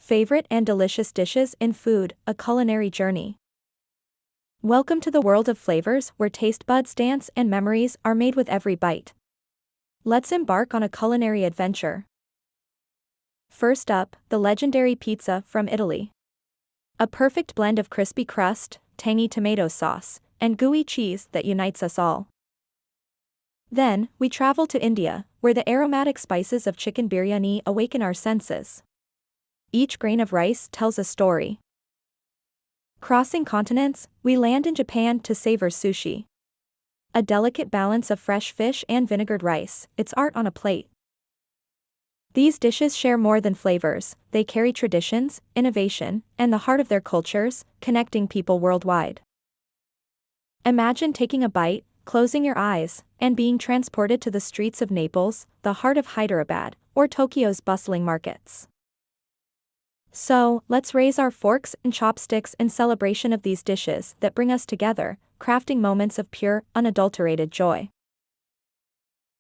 Favorite and delicious dishes in food, a culinary journey. Welcome to the world of flavors where taste buds dance and memories are made with every bite. Let's embark on a culinary adventure. First up, the legendary pizza from Italy. A perfect blend of crispy crust, tangy tomato sauce, and gooey cheese that unites us all. Then, we travel to India, where the aromatic spices of chicken biryani awaken our senses. Each grain of rice tells a story. Crossing continents, we land in Japan to savor sushi. A delicate balance of fresh fish and vinegared rice, it's art on a plate. These dishes share more than flavors, they carry traditions, innovation, and the heart of their cultures, connecting people worldwide. Imagine taking a bite, closing your eyes, and being transported to the streets of Naples, the heart of Hyderabad, or Tokyo's bustling markets. So, let's raise our forks and chopsticks in celebration of these dishes that bring us together, crafting moments of pure, unadulterated joy.